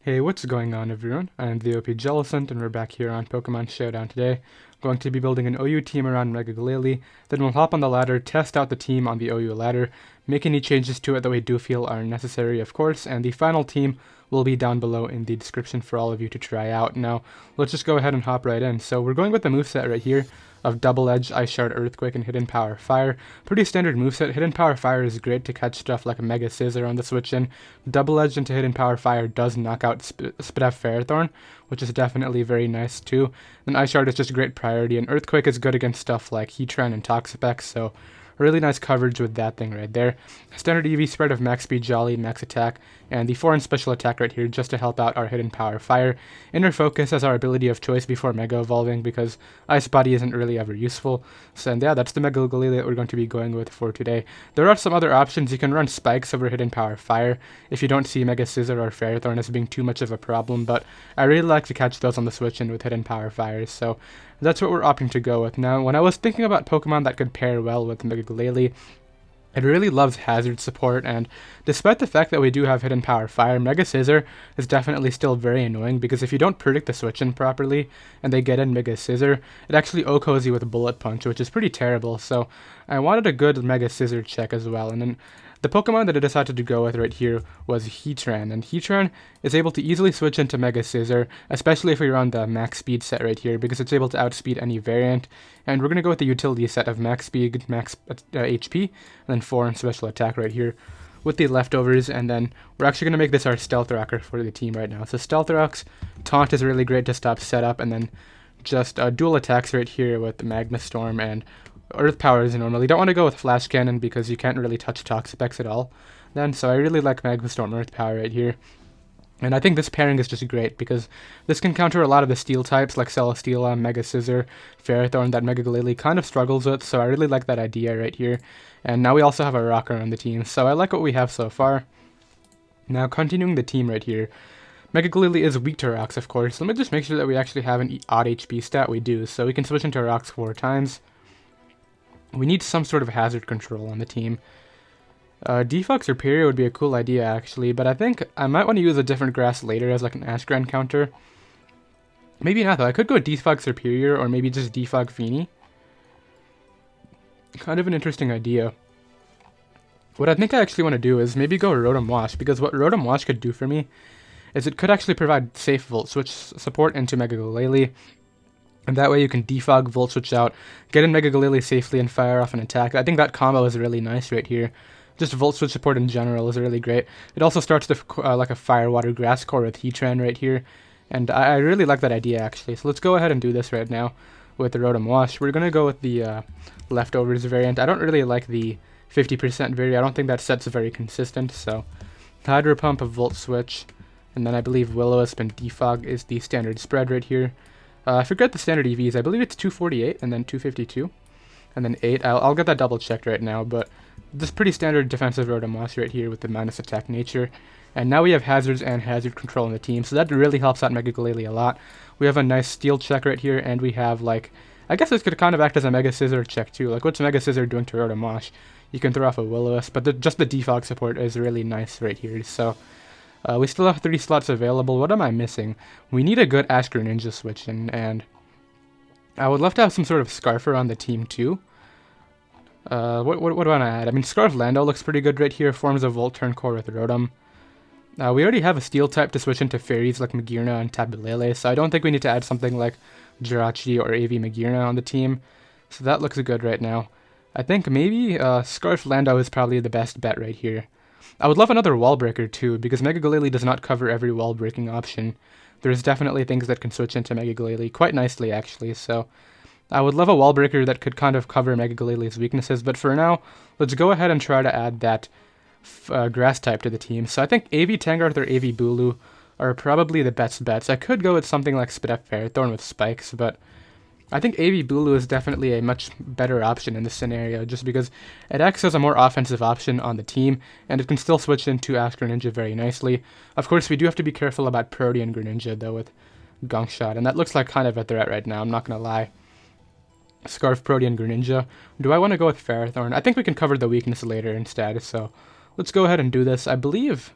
Hey, what's going on everyone? I'm the OPJellicent and we're back here on Pokemon Showdown today. I'm going to be building an OU team around Mega Glalie, then we'll hop on the ladder, test out the team on the OU ladder, make any changes to it that we do feel are necessary of course, and the final team will be down below in the description for all of you to try out. Now, let's just go ahead and hop right in. So we're going with the moveset right here of Double Edge, Ice Shard, Earthquake, and Hidden Power Fire. Pretty standard moveset. Hidden Power Fire is great to catch stuff like a Mega Scissor on the switch in. Double Edge into Hidden Power Fire does knock out Spidef Ferrothorn, which is definitely very nice too. Then Ice Shard is just a great priority, and Earthquake is good against stuff like Heatran and Toxapex, so really nice coverage with that thing right there. Standard EV spread of max speed, jolly, max attack, and the 4 special attack right here just to help out our hidden power fire. Inner focus as our ability of choice before mega evolving because ice body isn't really ever useful. So and yeah, that's the Mega Glalie that we're going to be going with for today. There are some other options. You can run spikes over hidden power fire if you don't see Mega Scissor or Ferrothorn as being too much of a problem, but I really like to catch those on the switch in with hidden power fires, so that's what we're opting to go with. Now, when I was thinking about Pokemon that could pair well with Mega Glalie, it really loves hazard support, and despite the fact that we do have hidden power fire, Mega Scissor is definitely still very annoying because if you don't predict the switch in properly and they get in Mega Scissor, it actually OHKOs you with Bullet Punch, which is pretty terrible. So I wanted a good Mega Scissor check as well, and then the Pokemon that I decided to go with right here was Heatran, and Heatran is able to easily switch into Mega Scissor, especially if you're on the max speed set right here, because it's able to outspeed any variant, and we're going to go with the utility set of max speed, max HP, and then 4 in special attack right here with the leftovers, and then we're actually going to make this our Stealth Rocker for the team right now. So Stealth Rocks, Taunt is really great to stop setup, and then just dual attacks right here with Magma Storm and Earth Power is normal. You don't want to go with Flash Cannon because you can't really touch Toxapex at all then, so I really like Magma Storm Earth Power right here. And I think this pairing is just great because this can counter a lot of the steel types like Celesteela, Mega Scissor, Ferrothorn that Mega Glalie kind of struggles with, so I really like that idea right here. And now we also have a Rocker on the team, so I like what we have so far. Now continuing the team right here, Mega Glalie is weak to rocks of course. Let me just make sure that we actually have an odd HP stat. We do, so we can switch into rocks 4 times. We need some sort of hazard control on the team. Defog Superior would be a cool idea actually, but I think I might want to use a different grass later as like an Ash Grand counter. Maybe not though. I could go Defog Superior or maybe just Defog Feeny. Kind of an interesting idea. What I think I actually want to do is maybe go Rotom-Wash, because what Rotom-Wash could do for me is it could actually provide safe Volt Switch support into Mega Glalie. And that way you can defog, Volt Switch out, get in Mega Glalie safely, and fire off an attack. I think that combo is really nice right here. Just Volt Switch support in general is really great. It also starts to like a Fire Water Grass core with Heatran right here. And I really like that idea actually. So let's go ahead and do this right now with the Rotom-Wash. We're going to go with the Leftovers variant. I don't really like the 50% variant. I don't think that set's very consistent. So Hydro Pump, of Volt Switch, and then I believe Will-O-Wisp and Defog is the standard spread right here. I forget the standard EVs. I believe it's 248 and then 252 and then 8. I'll get that double checked right now, but this pretty standard defensive Rotom-Wash right here with the minus attack nature. And now we have hazards and hazard control in the team, so that really helps out Mega Glalie a lot. We have a nice steel check right here, and we have like, I guess this could kind of act as a Mega Scissor check too. Like what's Mega Scissor doing to Rotom-Wash? You can throw off a Will-O-Wisp, but just the defog support is really nice right here. So we still have 3 slots available. What am I missing? We need a good Ash Greninja switch in, and I would love to have some sort of Scarfer on the team too. What do I want to add? I mean, Scarf Lando looks pretty good right here. Forms a Volt Turn core with Rotom. We already have a Steel type to switch into Fairies like Magearna and Tapu, so I don't think we need to add something like Jirachi or AV Magearna on the team. So that looks good right now. I think maybe Scarf Lando is probably the best bet right here. I would love another Wall Breaker too, because Mega Glalie does not cover every wall breaking option. There's definitely things that can switch into Mega Glalie quite nicely actually, so I would love a Wall Breaker that could kind of cover Mega Glalie's weaknesses, but for now, let's go ahead and try to add that Grass type to the team. So I think AV Tangrowth or AV Bulu are probably the best bets. I could go with something like Spidef Ferrothorn with spikes, but I think AV Bulu is definitely a much better option in this scenario, just because it acts as a more offensive option on the team, and it can still switch into Ash Greninja very nicely. Of course, we do have to be careful about Protean Greninja, though, with Gunk Shot, and that looks like kind of a threat right now, I'm not going to lie. Scarf, Protean Greninja. Do I want to go with Ferrothorn? I think we can cover the weakness later instead, so let's go ahead and do this. I believe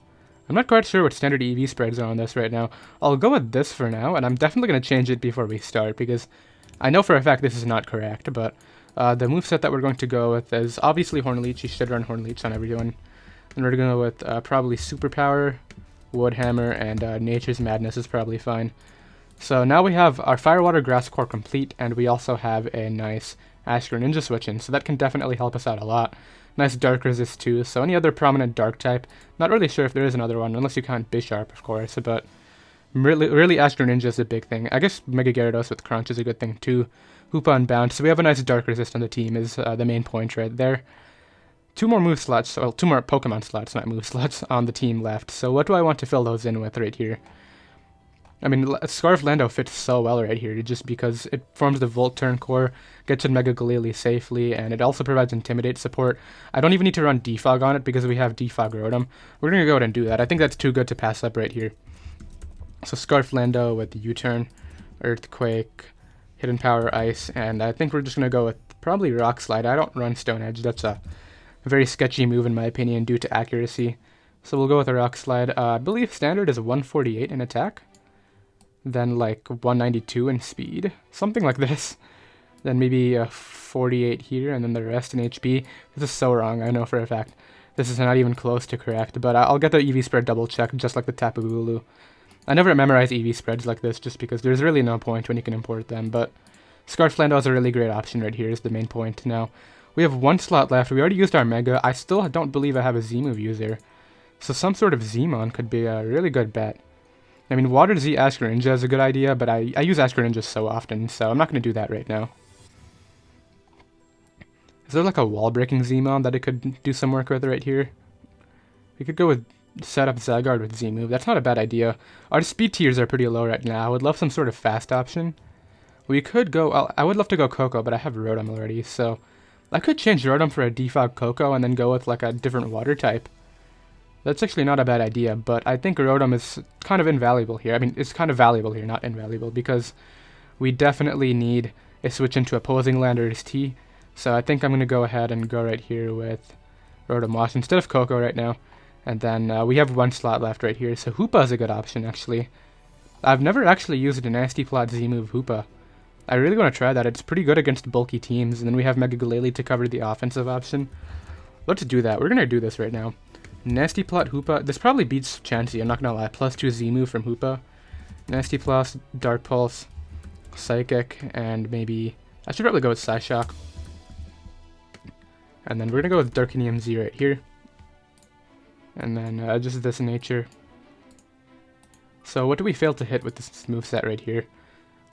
I'm not quite sure what standard EV spreads are on this right now. I'll go with this for now, and I'm definitely going to change it before we start, because I know for a fact this is not correct, but the moveset that we're going to go with is obviously Horn Leech. You should run Horn Leech on everyone. And we're going to go with probably Superpower, Wood Hammer, and Nature's Madness is probably fine. So now we have our Fire, Water, Grass core complete, and we also have a nice Ash Greninja switch in, so that can definitely help us out a lot. Nice Dark Resist too, so any other prominent Dark type, not really sure if there is another one, unless you count Bisharp, of course, but really Ash Greninja is a big thing. I guess Mega Gyarados with Crunch is a good thing too. Hoopa and Bounce, so we have a nice Dark Resist on the team is the main point right there. Two more move slots, well, two more Pokemon slots, not move slots, on the team left, so what do I want to fill those in with right here? I mean, Scarf Lando fits so well right here, just because it forms the Volt Turn core, gets in Mega Glalie safely, and it also provides Intimidate support. I don't even need to run Defog on it because we have Defog Rotom. We're going to go ahead and do that. I think that's too good to pass up right here. So Scarf Lando with the U-Turn, Earthquake, Hidden Power, Ice, and I think we're just going to go with probably Rock Slide. I don't run Stone Edge. That's a very sketchy move in my opinion due to accuracy. So we'll go with a Rock Slide. I believe standard is 148 in attack. Then like 192 in speed, something like this. Then maybe 48 here, and then the rest in HP. This is so wrong, I know for a fact. This is not even close to correct, but I'll get the EV spread double checked, just like the Tapu Bulu. I never memorize EV spreads like this, just because there's really no point when you can import them, but Scarf Lando is a really great option right here, is the main point. Now, we have one slot left. We already used our Mega. I still don't believe I have a Z-move user, so some sort of Z-Mon could be a really good bet. I mean, Water Z Ash Greninja is a good idea, but I use Ash Greninja so often, so I'm not going to do that right now. Is there like a wall-breaking Z-Mon that it could do some work with right here? We could go with set up Zygarde with Z-Move. That's not a bad idea. Our speed tiers are pretty low right now. I would love some sort of fast option. We could go... I would love to go Koko, but I have Rotom already, so... I could change Rotom for a Defog Koko and then go with like a different water type. That's actually not a bad idea, but I think Rotom is kind of invaluable here. I mean, it's kind of valuable here, not invaluable, because we definitely need a switch into opposing Landers T. So I think I'm going to go ahead and go right here with Rotom-Wash instead of Koko right now. And then we have one slot left right here, so Hoopa is a good option, actually. I've never actually used a Nasty Plot Z-move Hoopa. I really want to try that. It's pretty good against bulky teams, and then we have Mega Glalie to cover the offensive option. Let's do that. We're going to do this right now. Nasty Plot Hoopa. This probably beats Chansey, I'm not gonna lie. +2 Z-move from Hoopa. Nasty Plot, Dark Pulse, Psychic, and maybe... I should probably go with Psyshock. And then we're gonna go with Darkinium Z right here. And then just this Nature. So what do we fail to hit with this moveset right here?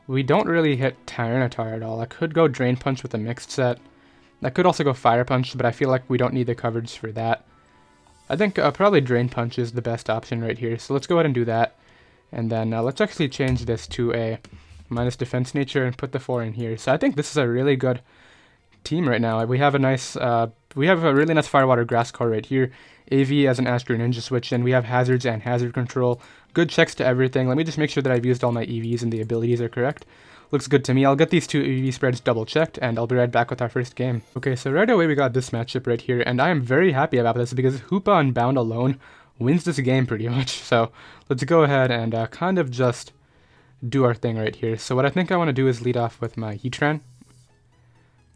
We don't really hit Tyranitar at all. I could go Drain Punch with a mixed set. I could also go Fire Punch, but I feel like we don't need the coverage for that. I think probably Drain Punch is the best option right here, so let's go ahead and do that. And then let's actually change this to a minus Defense Nature and put the 4 in here. So I think this is a really good team right now. We have a nice, we have a really nice Fire, Water, Grass core right here. AV as an Ash Greninja switch, and we have Hazards and Hazard Control. Good checks to everything. Let me just make sure that I've used all my EVs and the abilities are correct. Looks good to me. I'll get these two EV spreads double checked, and I'll be right back with our first game. Okay, so right away we got this matchup right here, and I am very happy about this because Hoopa Unbound alone wins this game pretty much. So let's go ahead and kind of just do our thing right here. So what I think I want to do is lead off with my Heatran,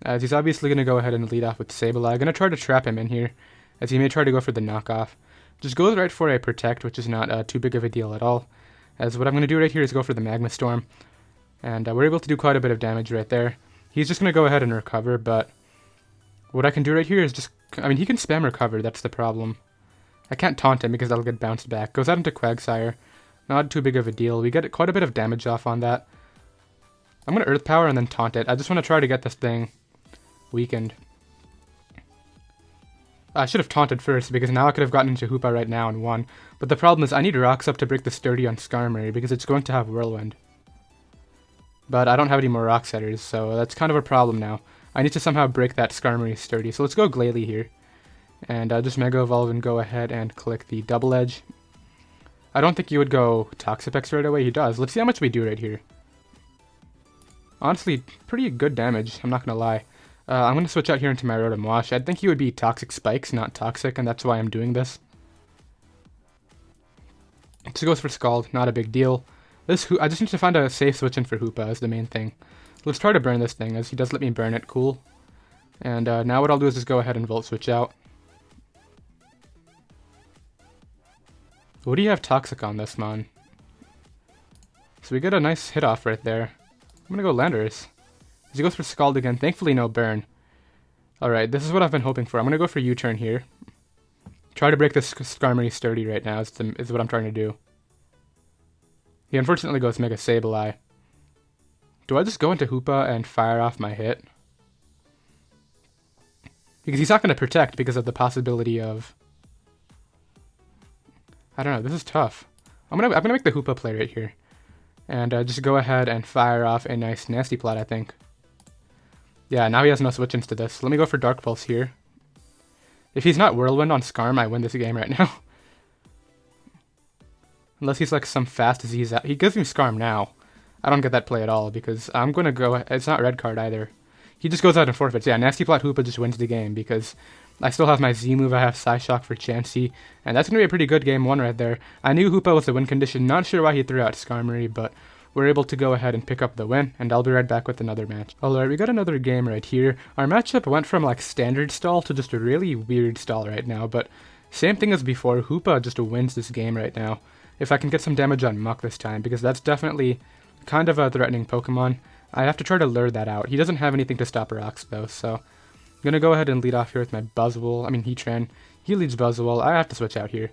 as he's obviously going to go ahead and lead off with Sableye. I'm going to try to trap him in here, as he may try to go for the knockoff. Just goes right for a Protect, which is not too big of a deal at all. As what I'm going to do right here is go for the Magma Storm. And we're able to do quite a bit of damage right there. He's just going to go ahead and recover, but what I can do right here is just... I mean, he can spam recover, that's the problem. I can't taunt him because that'll get bounced back. Goes out into Quagsire. Not too big of a deal. We get quite a bit of damage off on that. I'm going to Earth Power and then taunt it. I just want to try to get this thing weakened. I should have taunted first, because now I could have gotten into Hoopa right now and won. But the problem is I need Rocks up to break the Sturdy on Skarmory, because it's going to have Whirlwind. But I don't have any more Rock Setters, so that's kind of a problem now. I need to somehow break that Skarmory Sturdy, so let's go Glalie here. And just Mega Evolve and go ahead and click the Double Edge. I don't think he would go Toxapex right away. He does. Let's see how much we do right here. Honestly, pretty good damage, I'm not going to lie. I'm going to switch out here into my Rotom-Wash. I think he would be Toxic Spikes, not Toxic, and that's why I'm doing this. Just goes for Scald, not a big deal. I just need to find a safe switch in for Hoopa is the main thing. Let's try to burn this thing, as he does let me burn it, cool. And now what I'll do is just go ahead and Volt Switch out. What do you have Toxic on this, man? So we get a nice hit off right there. I'm gonna go Landers. As he goes for Scald again, thankfully no burn. Alright, this is what I've been hoping for. I'm gonna go for U-turn here. Try to break this Skarmory sturdy right now is what I'm trying to do. He unfortunately goes Mega Sableye. Do I just go into Hoopa and fire off my hit? Because he's not going to protect because of the possibility of... I don't know, this is tough. I'm gonna make the Hoopa play right here. And just go ahead and fire off a nice Nasty Plot, I think. Yeah, now he has no switch-ins to this. Let me go for Dark Pulse here. If he's not Whirlwind on Skarm, I win this game right now. Unless he's like some fast disease out. He gives me Skarm now. I don't get that play at all because I'm going to go... It's not red card either. He just goes out and forfeits. Yeah, Nasty Plot Hoopa just wins the game because I still have my Z move. I have Psyshock for Chansey. And that's going to be a pretty good game one right there. I knew Hoopa was the win condition. Not sure why he threw out Skarmory, but we're able to go ahead and pick up the win. And I'll be right back with another match. Alright, we got another game right here. Our matchup went from like standard stall to just a really weird stall right now. But same thing as before. Hoopa just wins this game right now. If I can get some damage on Muck this time, because that's definitely kind of a threatening Pokemon. I have to try to lure that out. He doesn't have anything to stop rocks though, so I'm gonna go ahead and lead off here with my Heatran. He leads Buzzwole. I have to switch out here.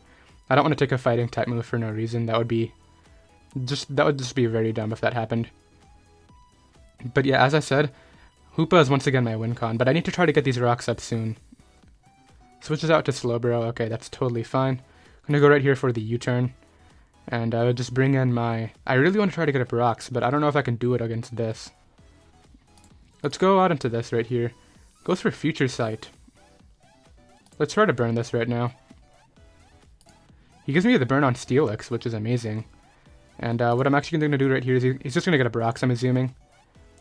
I don't want to take a fighting type move for no reason. That would just be very dumb if that happened. But yeah, as I said, Hoopa is once again my win con, but I need to try to get these rocks up soon. Switches out to Slowbro. Okay, that's totally fine. I'm gonna go right here for the U-turn. And just bring in my... I really want to try to get up rocks, but I don't know if I can do it against this. Let's go out into this right here. Goes for Future Sight. Let's try to burn this right now. He gives me the burn on Steelix, which is amazing. And what I'm actually going to do right here is he's just going to get up rocks, I'm assuming.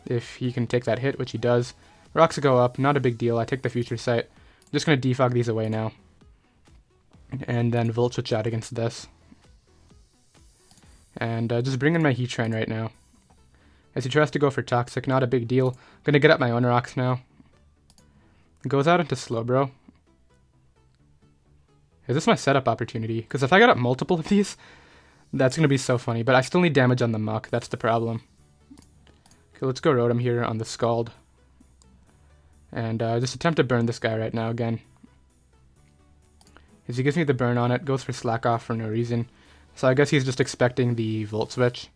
If he can take that hit, which he does. Rocks go up, not a big deal. I take the Future Sight. I'm just going to defog these away now. And then Volt Switch out against this. And just bring in my Heatran right now. As he tries to go for Toxic, not a big deal. Gonna get up my own rocks now. Goes out into Slowbro. Is this my setup opportunity? Because if I get up multiple of these, that's gonna be so funny. But I still need damage on the Muck, that's the problem. Okay, let's go Rotom here on the Scald. And just attempt to burn this guy right now again. As he gives me the burn on it, goes for Slack Off for no reason. So I guess he's just expecting the Volt Switch.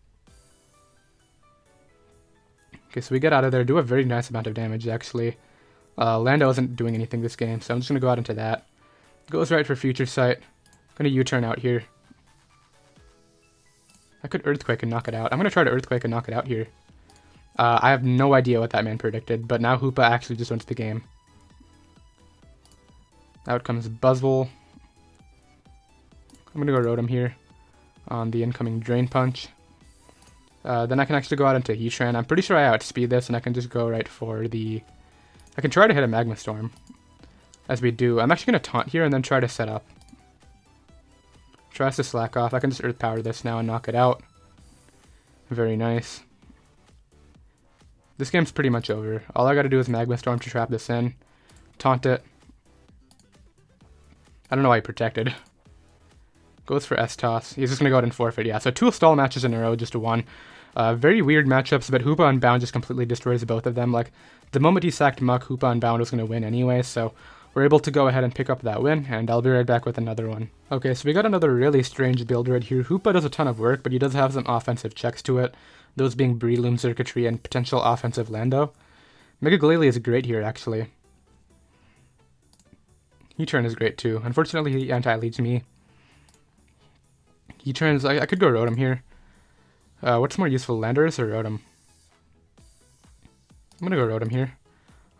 Okay, so we get out of there, do a very nice amount of damage actually. Lando isn't doing anything this game, so I'm just going to go out into that. Goes right for Future Sight. Going to U-turn out here. I could Earthquake and knock it out. I'm going to try to Earthquake and knock it out here. I have no idea what that man predicted, but now Hoopa actually just wins the game. Out comes Buzzwole. I'm going to go Rotom here on the incoming Drain Punch. Then I can actually go out into Heatran. I'm pretty sure I outspeed this, and I can just go right for the... I can try to hit a Magma Storm, as we do. I'm actually going to Taunt here and then try to set up. Tries to slack off. I can just Earth Power this now and knock it out. Very nice. This game's pretty much over. All I gotta do is Magma Storm to trap this in. Taunt it. I don't know why he protected. Goes for S-Toss. He's just going to go out and forfeit. Yeah, so 2 stall matches in a row, just 1. Very weird matchups, but Hoopa Unbound just completely destroys both of them. Like, the moment he sacked Muck, Hoopa Unbound was going to win anyway, so we're able to go ahead and pick up that win, and I'll be right back with another one. Okay, so we got another really strange build right here. Hoopa does a ton of work, but he does have some offensive checks to it, those being Breloom circuitry and potential offensive Lando. Mega Glalie is great here, actually. Heatran is great, too. Unfortunately, he anti-leads me. Heatran's... I could go Rotom here. What's more useful, Landorus or Rotom? I'm gonna go Rotom here.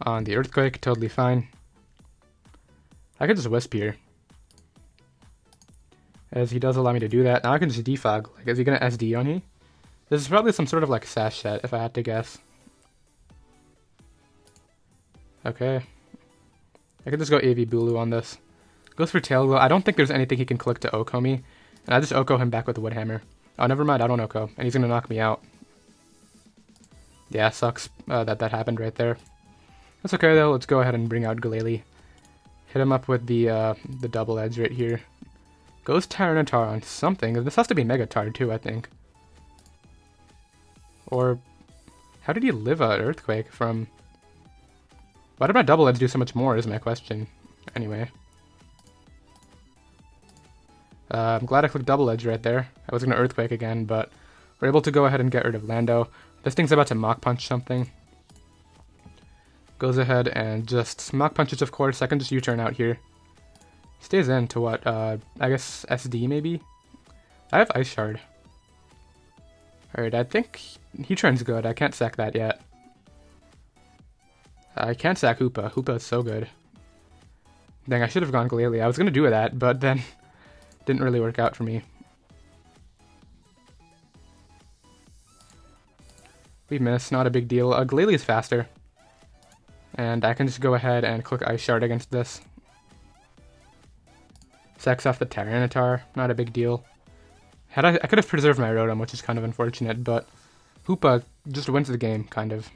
On the Earthquake, totally fine. I could just Wisp here. As he does allow me to do that. Now I can just Defog. Like, is he gonna SD on me? This is probably some sort of like Sash set, if I had to guess. Okay. I could just go AV Bulu on this. Goes for Tail Glow. I don't think there's anything he can click to Okomi. And I just Oko him back with the Wood Hammer. Oh, never mind, I don't Oko. And he's gonna knock me out. Yeah, sucks that happened right there. That's okay though, let's go ahead and bring out Glalie. Hit him up with the double edge right here. Goes Tyranitar on something. This has to be Megatar too, I think. Or, how did he live an Earthquake from... Why did my double edge do so much more is my question. Anyway. I'm glad I clicked double edge right there. I was going to Earthquake again, but we're able to go ahead and get rid of Lando. This thing's about to Mach Punch something. Goes ahead and just Mach Punches, of course. I can just U-turn out here. Stays in to what? I guess SD maybe? I have Ice Shard. Alright, I think Heatran's good. I can't sack that yet. I can't sack Hoopa. Hoopa is so good. Dang, I should have gone Glalie. I was going to do that, but then didn't really work out for me. We missed. Not a big deal. Glalie is faster. And I can just go ahead and click Ice Shard against this. Sacks off the Tyranitar. Not a big deal. I could have preserved my Rotom, which is kind of unfortunate, but Hoopa just wins the game, kind of.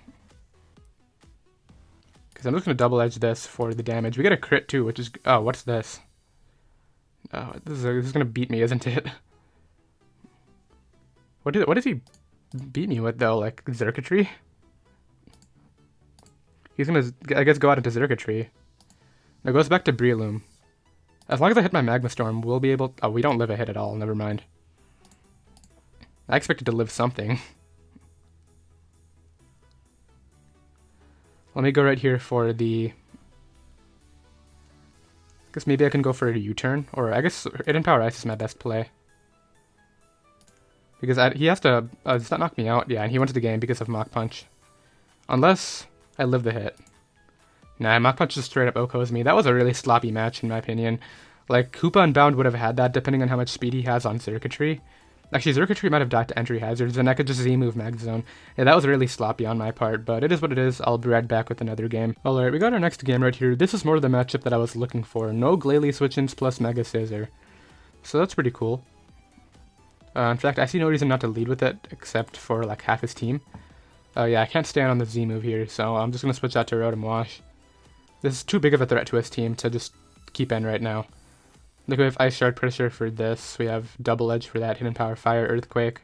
Because I'm just going to double edge this for the damage. We get a crit too, which is... Oh, what's this? Oh, this is going to beat me, isn't it? What does he beat me with, though? Like, Circuitry? He's going to, I guess, go out into Circuitry. Now it goes back to Breloom. As long as I hit my Magma Storm, we'll be able... Oh, we don't live a hit at all. Never mind. I expected to live something. Let me go right here for the... I guess maybe I can go for a U-turn. Or I guess Hidden Power Ice is my best play. Because he has to... does that knock me out? Yeah, and he wins the game because of Mach Punch. Unless I live the hit. Nah, Mach Punch just straight up Okos me. That was a really sloppy match in my opinion. Like, Koopa Unbound would have had that depending on how much speed he has on Circuitry. Actually, Circuitry might have died to Entry Hazards, and I could just Z-move Mag Zone. Yeah, that was really sloppy on my part, but it is what it is. I'll be right back with another game. Alright, we got our next game right here. This is more of the matchup that I was looking for. No Glalie switch-ins plus Mega Scissor. So that's pretty cool. In fact, I see no reason not to lead with it, except for like half his team. Yeah, I can't stand on the Z-move here, so I'm just going to switch out to Rotom-Wash. This is too big of a threat to his team to just keep in right now. Look, we have Ice Shard Pressure for this. We have Double Edge for that. Hidden Power Fire, Earthquake.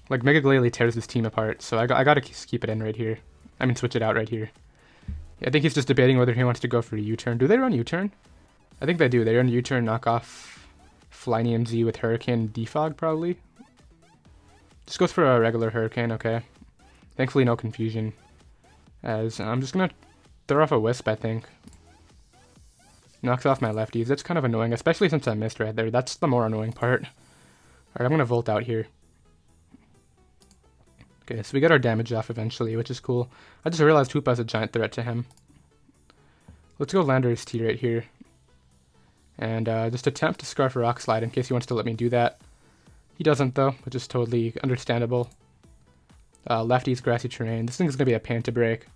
Like, Mega Glalie tears his team apart, so I gotta keep it in right here. I mean, switch it out right here. Yeah, I think he's just debating whether he wants to go for a U-turn. Do they run U-turn? I think they do. They run U-turn, knock off Flynium Z with Hurricane Defog, probably. Just goes for a regular Hurricane, okay. Thankfully, no confusion. As I'm just gonna throw off a Wisp, I think. Knocks off my lefties. That's kind of annoying, especially since I missed right there. That's the more annoying part. Alright, I'm going to Volt out here. Okay, so we get our damage off eventually, which is cool. I just realized Hoopa is a giant threat to him. Let's go Landorus T right here. And just attempt to Scarf Rock Slide in case he wants to let me do that. He doesn't though, which is totally understandable. Lefty's Grassy Terrain. This thing is going to be a pain to break.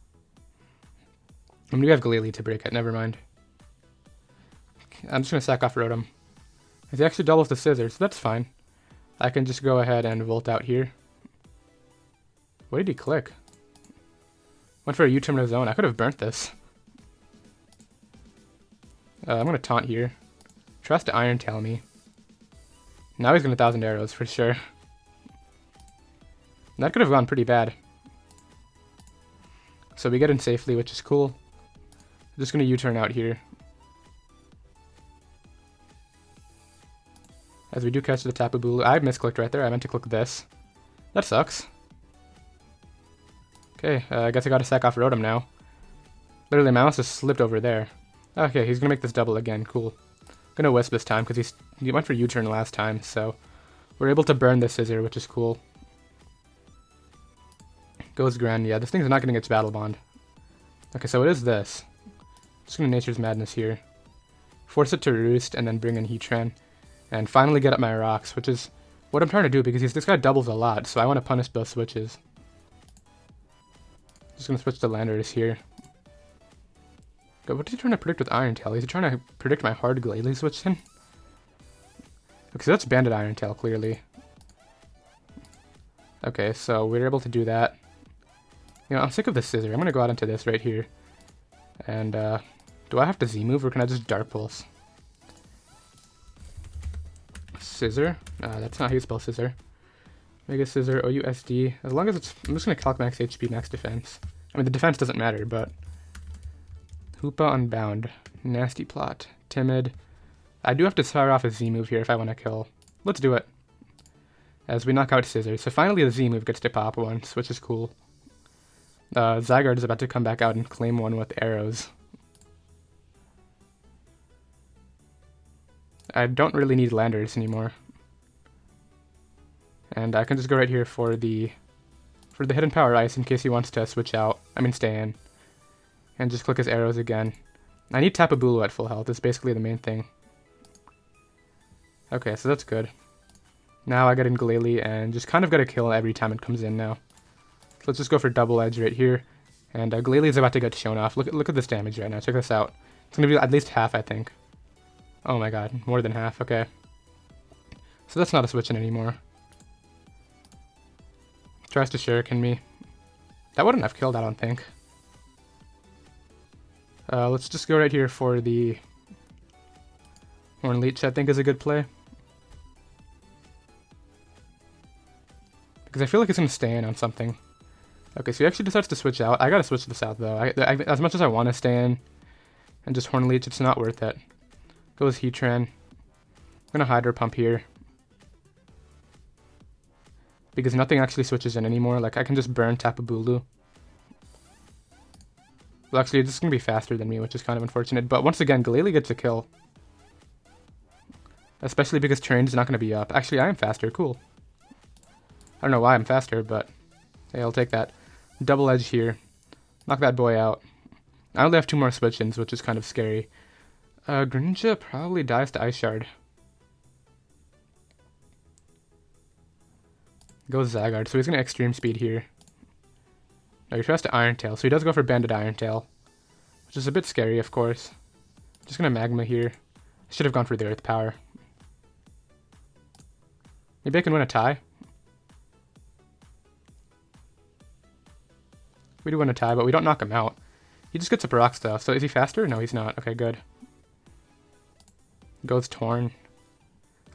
I mean, we have Glalie to break it, never mind. I'm just going to sack off Rotom. He actually doubles the Scissors, so that's fine. I can just go ahead and Volt out here. What did he click? Went for a U-turn of his own. I could have burnt this. I'm going to Taunt here. Tries to Iron Tail me. Now he's going to 1,000 Arrows for sure. That could have gone pretty bad. So we get in safely, which is cool. I'm just going to U-turn out here. As we do catch the Tapu Bulu. I misclicked right there. I meant to click this. That sucks. Okay, I guess I gotta sack off Rotom now. Literally, my mouse just slipped over there. Okay, he's gonna make this double again. Cool. Gonna Wisp this time because he went for U-turn last time, so we're able to burn the Scissor, which is cool. Goes Grand. Yeah, this thing's not getting its Battle Bond. Okay, so it is this. Just gonna Nature's Madness here. Force it to Roost and then bring in Heatran. And finally get up my rocks, which is what I'm trying to do because this guy doubles a lot, so I want to punish both switches. Just going to switch to Landorus here. God, what is he trying to predict with Iron Tail? Is he trying to predict my hard Glalie switch in? Okay, so that's Banded Iron Tail, clearly. Okay, so we're able to do that. You know, I'm sick of this Scissor. I'm gonna go out into this right here. And, do I have to Z-move, or can I just Dark Pulse? Scissor? That's not how you spell Scissor. Mega Scissor, OUSD. As long as it's... I'm just gonna calc max HP, max defense. I mean, the defense doesn't matter, but... Hoopa Unbound. Nasty Plot. Timid. I do have to fire off a Z-move here if I want to kill. Let's do it. As we knock out Scissor. So finally the Z-move gets to pop once, which is cool. Zygarde is about to come back out and claim one with arrows. I don't really need Landers anymore. And I can just go right here for the Hidden Power Ice in case he wants to switch out. I mean stay in. And just click his arrows again. I need Tapu Bulu at full health. That's basically the main thing. Okay, so that's good. Now I get in Glalie and just kind of get a kill every time it comes in now. So let's just go for Double Edge right here. And Glalie is about to get shown off. Look at this damage right now. Check this out. It's going to be at least half, I think. Oh my god, more than half. Okay. So that's not a switch in anymore. Tries to Shuriken me. That wouldn't have killed, I don't think. Let's just go right here for the Horn Leech, I think is a good play. Because I feel like it's going to stay in on something. Okay, so he actually decides to switch out. I gotta switch this out though. As much as I want to stay in and just Horn Leech, it's not worth it. Goes Heatran. I'm gonna Hydro Pump here. Because nothing actually switches in anymore. Like, I can just burn Tapu Bulu. Well, actually, this is going to be faster than me, which is kind of unfortunate. But once again, Glalie gets a kill. Especially because terrain is not going to be up. Actually, I am faster. Cool. I don't know why I'm faster, but hey, I'll take that. Double Edge here. Knock that boy out. I only have 2 more switch-ins, which is kind of scary. Greninja probably dies to Ice Shard. Goes Zygarde, so he's going to Extreme Speed here. No, he tries to Iron Tail, so he does go for Banded Iron Tail. Which is a bit scary, of course. Just going to Magma here. Should have gone for the Earth Power. Maybe I can win a tie. We do win a tie, but we don't knock him out. He just gets a Brock stuff. So is he faster? No, he's not. Okay, good. Goes Torn.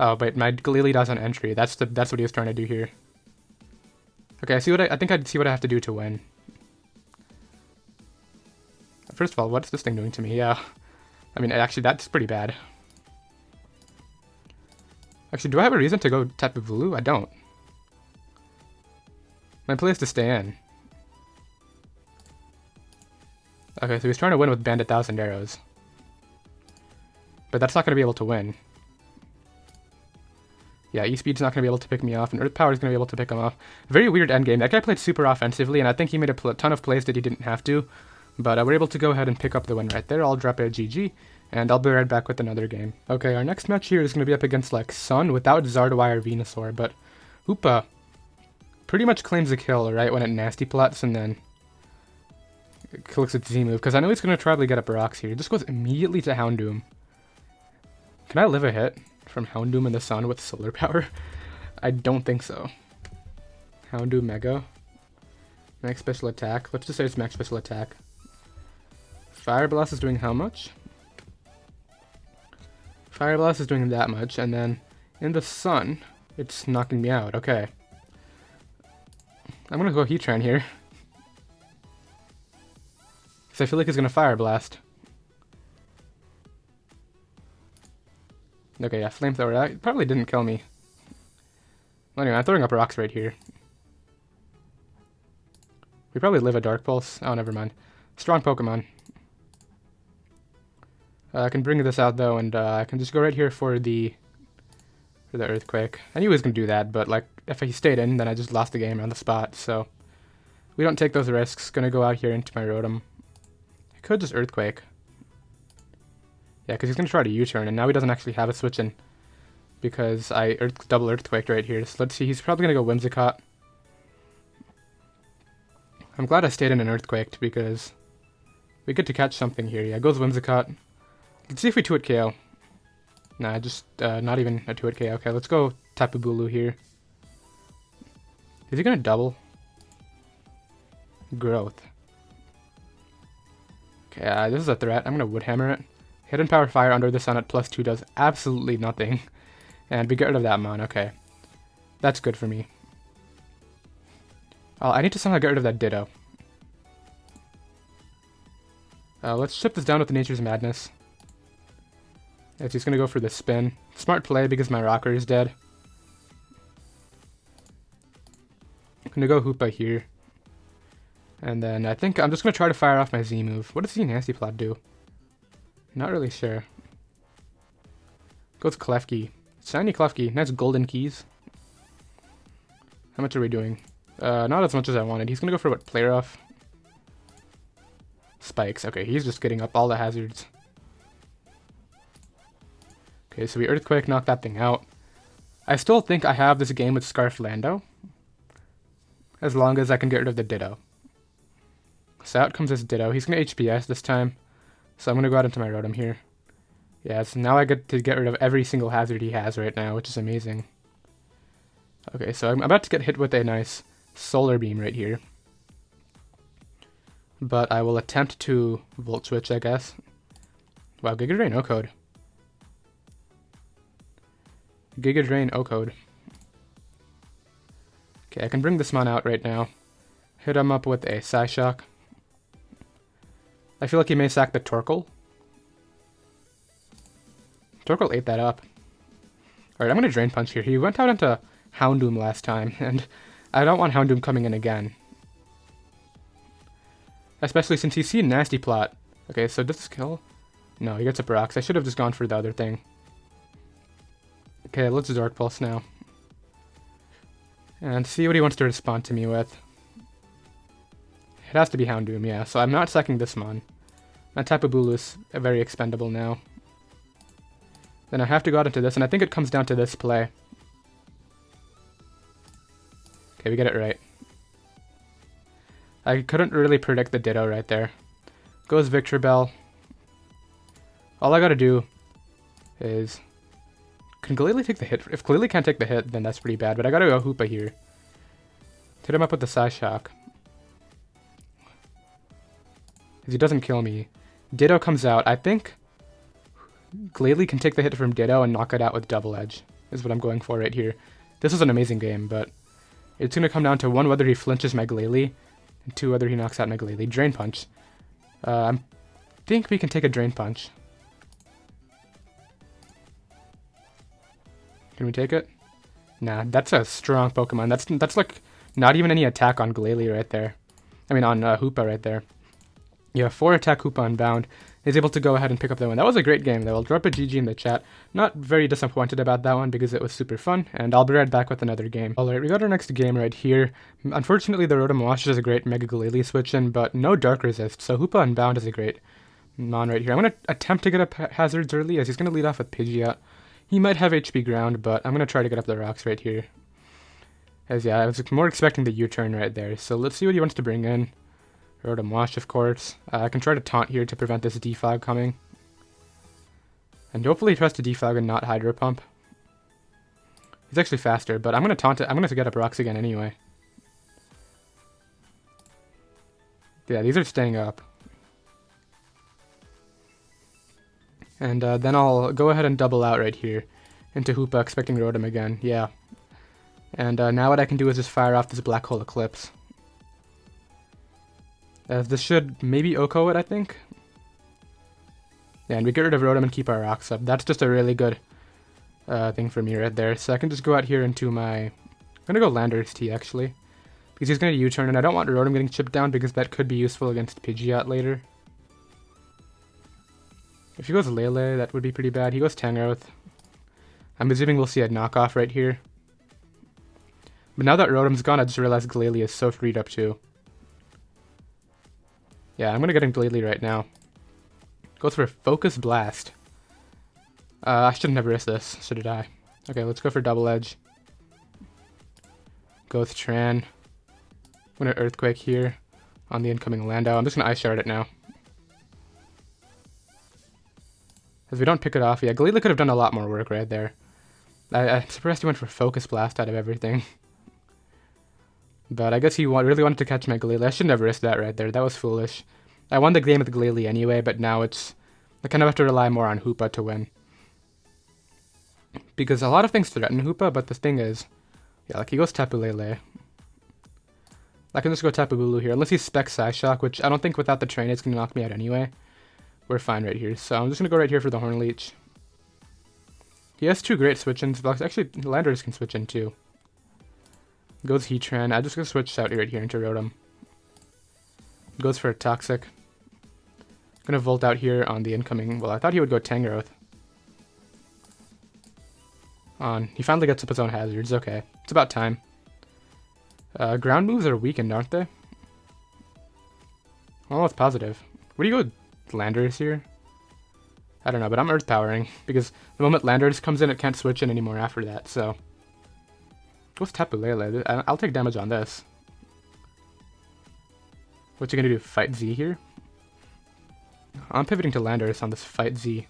Oh, but my Glalie dies on entry. That's what he was trying to do here. Okay, I think I see what I have to do to win. First of all, what's this thing doing to me? Yeah. I mean, actually, that's pretty bad. Actually, do I have a reason to go Tapu Bulu? I don't. My play is to stay in. Okay, so he's trying to win with Bandit 1000 Arrows. But that's not going to be able to win. Yeah, E-Speed's not going to be able to pick me off, and Earth Power is going to be able to pick him off. Very weird endgame. That guy played super offensively, and I think he made a ton of plays that he didn't have to. But we're able to go ahead and pick up the win right there. I'll drop a GG, and I'll be right back with another game. Okay, our next match here is going to be up against, like, Sun without Zardawire or Venusaur, but Hoopa pretty much claims a kill, right, when it Nasty Plots, and then it clicks its Z-move, because I know he's going to probably get up rocks here. He just goes immediately to Houndoom. Can I live a hit from Houndoom in the Sun with Solar Power? I don't think so. Houndoom Mega. Max Special Attack. Let's just say it's Max Special Attack. Fire Blast is doing how much? Fire Blast is doing that much, and then in the Sun, it's knocking me out. Okay. I'm gonna go Heatran here. Because I feel like he's gonna Fire Blast. Okay, yeah, Flamethrower. That probably didn't kill me. Well, anyway, I'm throwing up rocks right here. We probably live a Dark Pulse. Oh, never mind. Strong Pokemon. I can bring this out, though, and I can just go right here for the Earthquake. I knew he was going to do that, but, like, if he stayed in, then I just lost the game on the spot, so we don't take those risks. Gonna go out here into my Rotom. I could just Earthquake. Yeah, because he's going to try to U-turn, and now he doesn't actually have a switch in because I double Earthquaked right here. So let's see, he's probably going to go Whimsicott. I'm glad I stayed in an Earthquaked because we get to catch something here. Yeah, goes Whimsicott. Let's see if we 2-hit KO. Nah, just not even a 2-hit KO. Okay, let's go Tapu Bulu here. Is he gonna double? Growth. Okay, this is a threat. I'm gonna Wood Hammer it. Hidden Power Fire under the sun at +2 does absolutely nothing. And we get rid of that Mon. Okay. That's good for me. I need to somehow get rid of that Ditto. Let's chip this down with the Nature's Madness. If he's gonna go for the spin. Smart play because my rocker is dead. I'm gonna go Hoopa here. And then I think I'm just gonna try to fire off my Z move. What does Z Nasty Plot do? Not really sure. Goes Klefki. Shiny Klefki. Nice golden keys. How much are we doing? Not as much as I wanted. He's gonna go for what? Play Rough? Spikes. Okay, he's just getting up all the hazards. Okay, so we Earthquake, knock that thing out. I still think I have this game with Scarf Lando. As long as I can get rid of the Ditto. So out comes this Ditto. He's going to HPS this time. So I'm going to go out into my Rotom here. Yeah, so now I get to get rid of every single hazard he has right now, which is amazing. Okay, so I'm about to get hit with a nice Solar Beam right here. But I will attempt to Volt Switch, I guess. Wow, Giga Drain O-Code. Giga Drain O-Code. Okay, I can bring this Mon out right now. Hit him up with a Psyshock. I feel like he may sack the Torkoal. Torkoal ate that up. Alright, I'm going to Drain Punch here. He went out into Houndoom last time, and I don't want Houndoom coming in again. Especially since he's seen Nasty Plot. Okay, so does this kill? No, he gets up rocks. I should have just gone for the other thing. Okay, let's Dark Pulse now. And see what he wants to respond to me with. It has to be Houndoom, yeah. So I'm not sacking this Mon. My Tapu Bulu is very expendable now. Then I have to go out into this, and I think it comes down to this play. Okay, we get it right. I couldn't really predict the Ditto right there. Goes Victor Bell. All I gotta do is... Can Glalie take the hit? If Glalie can't take the hit, then that's pretty bad. But I gotta go Hoopa here. Hit him up with the Psyshock. Because he doesn't kill me. Ditto comes out. I think Glalie can take the hit from Ditto and knock it out with Double Edge. Is what I'm going for right here. This is an amazing game, but it's gonna come down to 1, whether he flinches my Glalie, and 2, whether he knocks out my Glalie. Drain Punch. I think we can take a Drain Punch. Can we take it? Nah, that's a strong Pokemon. That's like not even any attack on Glalie right there. I mean on Hoopa right there. Yeah, 4 attack Hoopa Unbound. Is able to go ahead and pick up that one. That was a great game though. I'll drop a GG in the chat. Not very disappointed about that one because it was super fun, and I'll be right back with another game. Alright, we got our next game right here. Unfortunately, the Rotom-Wash is a great Mega Glalie switch in, but no Dark Resist, so Hoopa Unbound is a great Mon right here. I'm going to attempt to get up hazards early as he's going to lead off with Pidgeot. He might have HP ground, but I'm going to try to get up the rocks right here. As yeah, I was more expecting the U-turn right there, so let's see what he wants to bring in. Rotom-Wash, of course. I can try to Taunt here to prevent this Defog coming. And hopefully he tries to Defog and not Hydro Pump. He's actually faster, but I'm going to Taunt it. I'm going to get up rocks again anyway. Yeah, these are staying up. And then I'll go ahead and double out right here into Hoopa, expecting Rotom again. Yeah. And now what I can do is just fire off this Black Hole Eclipse. This should maybe OHKO it, I think. Yeah, and we get rid of Rotom and keep our rocks up. That's just a really good thing for me right there. So I can just go out here into my... I'm going to go Landorus T, actually. Because he's going to U-turn, and I don't want Rotom getting chipped down because that could be useful against Pidgeot later. If he goes Lele, that would be pretty bad. He goes Tangrowth. I'm assuming we'll see a knockoff right here. But now that Rotom's gone, I just realized Glalie is so freed up too. Yeah, I'm gonna get him Glalie right now. Goes for Focus Blast. I shouldn't have risked this, should I? Okay, let's go for Double Edge. Goes Tran. I'm gonna Earthquake here on the incoming Lando. I'm just gonna Ice Shard it now. As we don't pick it off, yeah, Glalie could have done a lot more work right there. I'm surprised he went for Focus Blast out of everything. But I guess he really wanted to catch my Glalie. I shouldn't have risked that right there. That was foolish. I won the game with Glalie anyway, but now I kind of have to rely more on Hoopa to win. Because a lot of things threaten Hoopa, but the thing is, yeah, like he goes Tapu Lele. I can just go Tapu Bulu here, unless he specs Psyshock, which I don't think without the train it's going to knock me out anyway. We're fine right here, so I'm just going to go right here for the Horn Leech. He has 2 great switch-ins, but actually Landers can switch in too. Goes Heatran, I'm just going to switch out right here into Rotom. Goes for a Toxic. Going to Volt out here on the incoming, well I thought he would go Tangrowth. He finally gets up his own hazards, okay. It's about time. Ground moves are weakened, aren't they? Almost positive. Where do you go with Landers here? I don't know, but I'm Earth Powering, because the moment Landers comes in, it can't switch in anymore after that, so. What's Tapu Lele? I'll take damage on this. What you gonna do, Fight Z here? I'm pivoting to Landers on this Fight Z.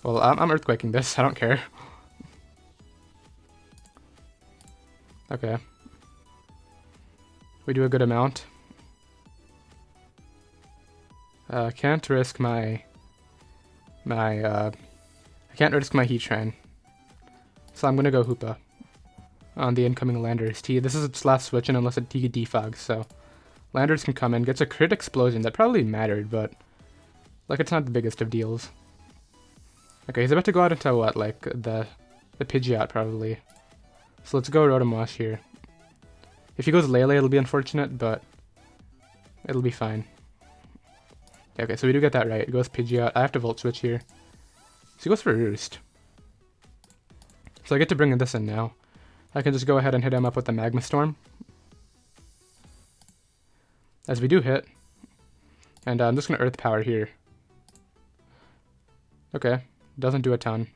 Well, I'm Earthquaking this, I don't care. Okay. We do a good amount. Can't risk I can't risk my Heatran. So I'm gonna go Hoopa on the incoming Landers T. This is its last switch in unless it defogs, so Landers can come in, gets a crit explosion that probably mattered, but like it's not the biggest of deals. Okay, he's about to go out into what, like the Pidgeot probably. So let's go Rotom-Wash here. If he goes Lele, it'll be unfortunate, but it'll be fine. Okay, so we do get that right. It goes Pidgeot. I have to Volt Switch here. So he goes for Roost. So I get to bring this in now. I can just go ahead and hit him up with the Magma Storm. As we do hit. And I'm just going to Earth Power here. Okay, doesn't do a ton.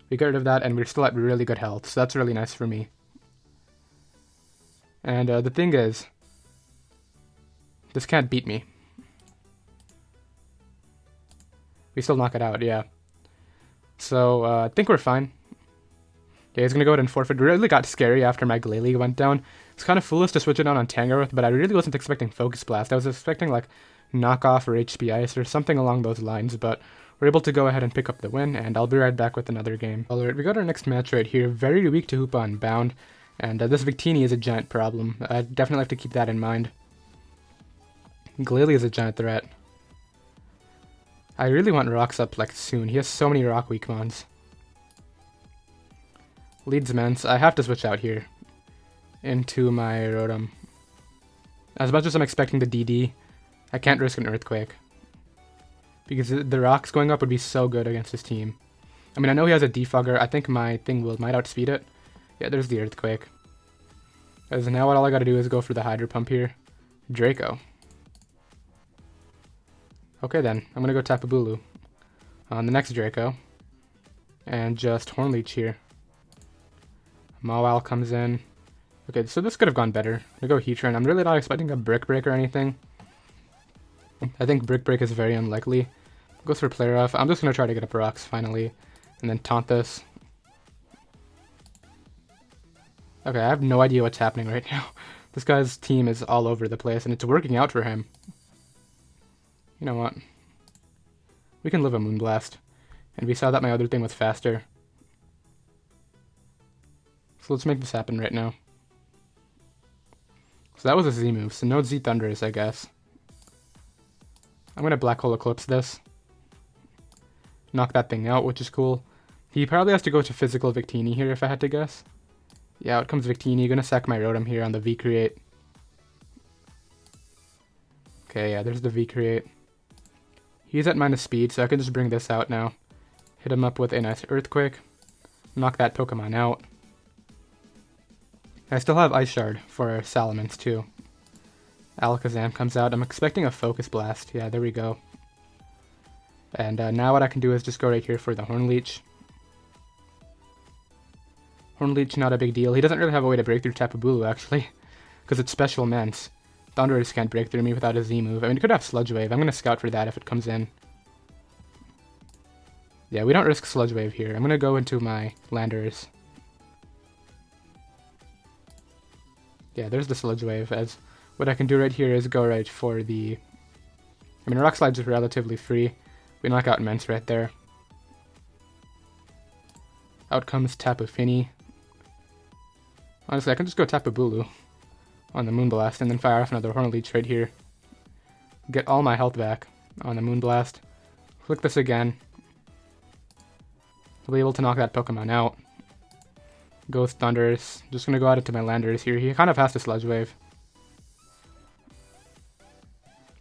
We get rid of that, and we're still at really good health, so that's really nice for me. And the thing is, this can't beat me. We still knock it out, yeah. So, I think we're fine. Yeah, he's gonna go ahead and forfeit. It really got scary after my Glalie went down. It's kind of foolish to switch it on Tangrowth, but I really wasn't expecting Focus Blast. I was expecting, like, Knockoff or HP Ice or something along those lines, but we're able to go ahead and pick up the win, and I'll be right back with another game. Alright, we got our next match right here. Very weak to Hoopa on Bound, and this Victini is a giant problem. I definitely have to keep that in mind. Glalie is a giant threat. I really want Rocks up like soon. He has so many Rock Weakmons. Leads immense. I have to switch out here into my Rotom. As much as I'm expecting the DD, I can't risk an Earthquake. Because the Rocks going up would be so good against his team. I mean, I know he has a Defogger. I think my thing might outspeed it. Yeah, there's the Earthquake. As now what all I gotta do is go for the Hydro Pump here. Draco. Okay then, I'm gonna go Tapu Bulu on the next Draco. And just Horn Leech here. Mawile comes in. Okay, so this could have gone better. I'm gonna go Heatran. I'm really not expecting a Brick Break or anything. I think Brick Break is very unlikely. Goes for Play Rough. I'm just gonna try to get up Rocks finally. And then taunt this. Okay, I have no idea what's happening right now. This guy's team is all over the place, and it's working out for him. You know what? We can live a Moonblast. And we saw that my other thing was faster. So let's make this happen right now. So that was a Z move, so no Z Thunders, I guess. I'm gonna Black Hole Eclipse this. Knock that thing out, which is cool. He probably has to go to physical Victini here, if I had to guess. Yeah, out comes Victini. Gonna sack my Rotom here on the V-Create. Okay, yeah, there's the V-Create. He's at minus speed, so I can just bring this out now. Hit him up with a nice Earthquake. Knock that Pokemon out. I still have Ice Shard for Salamence, too. Alakazam comes out. I'm expecting a Focus Blast. Yeah, there we go. And now what I can do is just go right here for the Horn Leech. Horn Leech, not a big deal. He doesn't really have a way to break through Tapu Bulu, actually. Because it's Special Immense. Thunders can't break through me without a Z move. I mean, it could have Sludge Wave. I'm going to scout for that if it comes in. Yeah, we don't risk Sludge Wave here. I'm gonna go into my Landers. Yeah, there's the Sludge Wave. As what I can do right here is go right for the... I mean, Rock Slide's relatively free. We knock out Immense right there. Out comes Tapu Fini. Honestly, I can just go Tapu Bulu on the Moonblast and then fire off another Hornleech right here. Get all my health back on the Moonblast. Click this again. I'll be able to knock that Pokemon out. Ghost Thunders. Just gonna go out into my Landers here. He kind of has to Sludge Wave,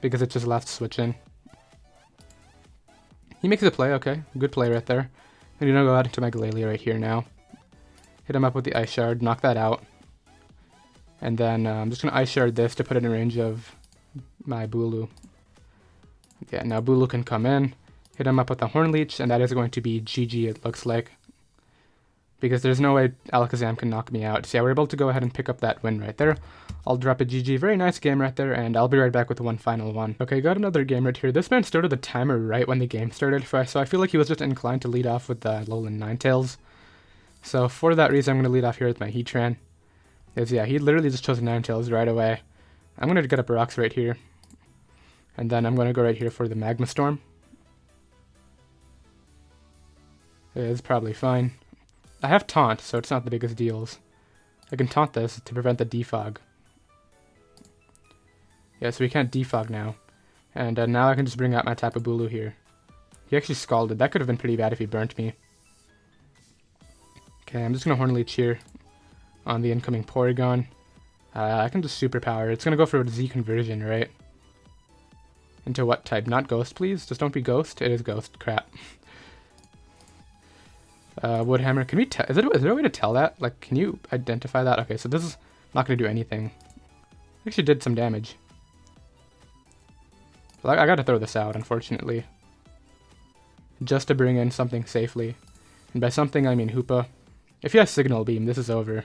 because it just left switch in. He makes a play, okay. Good play right there. I'm gonna go out into my Glalie right here now. Hit him up with the Ice Shard, knock that out. And then I'm just gonna Ice Shard this to put it in range of my Bulu. Yeah, now Bulu can come in, hit him up with the Hornleech, and that is going to be GG, it looks like. Because there's no way Alakazam can knock me out. So yeah, we're able to go ahead and pick up that win right there. I'll drop a GG. Very nice game right there, and I'll be right back with one final one. Okay, got another game right here. This man started the timer right when the game started, so I feel like he was just inclined to lead off with the Alolan Ninetales. So for that reason, I'm going to lead off here with my Heatran. Because yeah, he literally just chose Ninetales right away. I'm going to get up rocks right here. And then I'm going to go right here for the Magma Storm. It's probably fine. I have Taunt, so it's not the biggest deals. I can Taunt this to prevent the Defog. Yeah, so we can't Defog now. And now I can just bring out my Tapu Bulu here. He actually Scalded. That could have been pretty bad if he burnt me. Okay, I'm just going to Hornleech here on the incoming Porygon. I can just Superpower. It's going to go for a Z conversion, right? Into what type? Not Ghost, please? Just don't be Ghost. It is Ghost. Crap. Woodhammer. Can we tell? Is there a way to tell that? Like, can you identify that? Okay, so this is not going to do anything. Actually did some damage. But I got to throw this out, unfortunately. Just to bring in something safely. And by something, I mean Hoopa. If he has Signal Beam, this is over.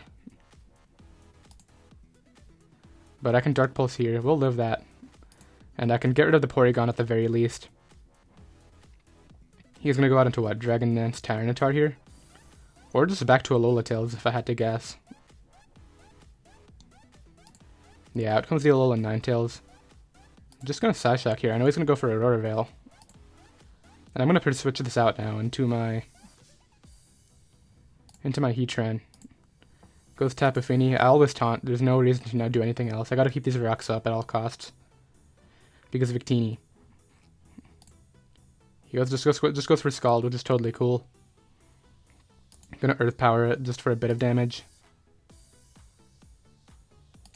But I can Dark Pulse here. We'll live that. And I can get rid of the Porygon at the very least. He's going to go out into what? Dragon Dance Tyranitar here? Or just back to Alola Tails if I had to guess. Yeah, out comes the Alola Ninetales. I'm just going to Psyshock here. I know he's going to go for Aurora Veil. And I'm going to switch this out now into my Heatran. Goes Tapu Fini. I always Taunt. There's no reason to not do anything else. I got to keep these rocks up at all costs. Because Victini. He just goes for Scald, which is totally cool. Gonna Earth Power it just for a bit of damage.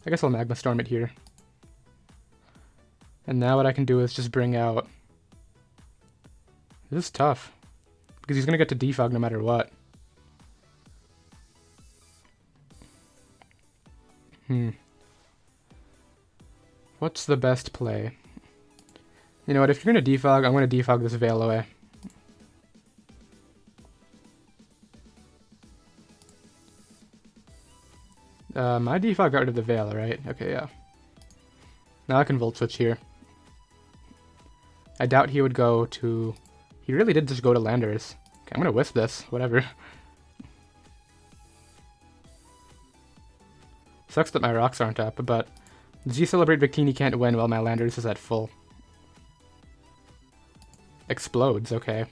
I guess I'll Magma Storm it here. And now what I can do is just bring out... This is tough. Because he's gonna get to Defog no matter what. What's the best play? You know what, if you're gonna Defog, I'm gonna Defog this Veil away. My Defog got rid of the Veil, right? Okay, yeah. Now I can Volt Switch here. I doubt he would go to... He really did just go to Landers. Okay, I'm gonna Wisp this, whatever. Sucks that my rocks aren't up, but Z-Celebrate Victini can't win while my Landers is at full. Explodes, okay.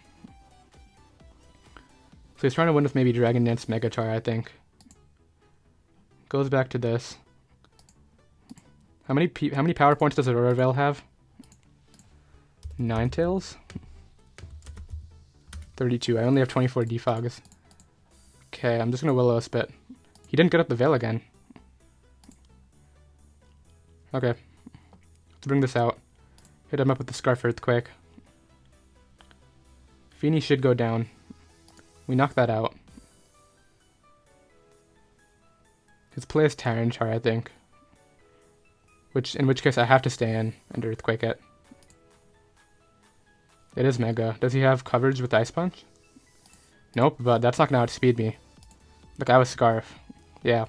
So he's trying to win with maybe Dragon Dance Megatar, I think. Goes back to this. How many power points does Aurora Veil have? Ninetales? 32. I only have 24 Defogs. Okay, I'm just gonna Will-O-Wisp it. He didn't get up the Veil again. Okay. Let's bring this out. Hit him up with the Scarf Earthquake. Fini should go down. We knock that out. His play is Tyranitar, I think. In which case I have to stay in and Earthquake it. It is Mega. Does he have coverage with Ice Punch? Nope, but that's not gonna outspeed me. Look, I was Scarf. Yeah.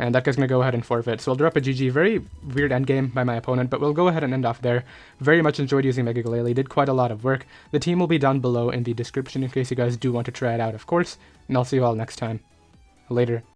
and that guy's going to go ahead and forfeit. So we'll drop a GG. Very weird endgame by my opponent, but we'll go ahead and end off there. Very much enjoyed using Mega Glalie, did quite a lot of work. The team will be down below in the description in case you guys do want to try it out, of course, and I'll see you all next time. Later.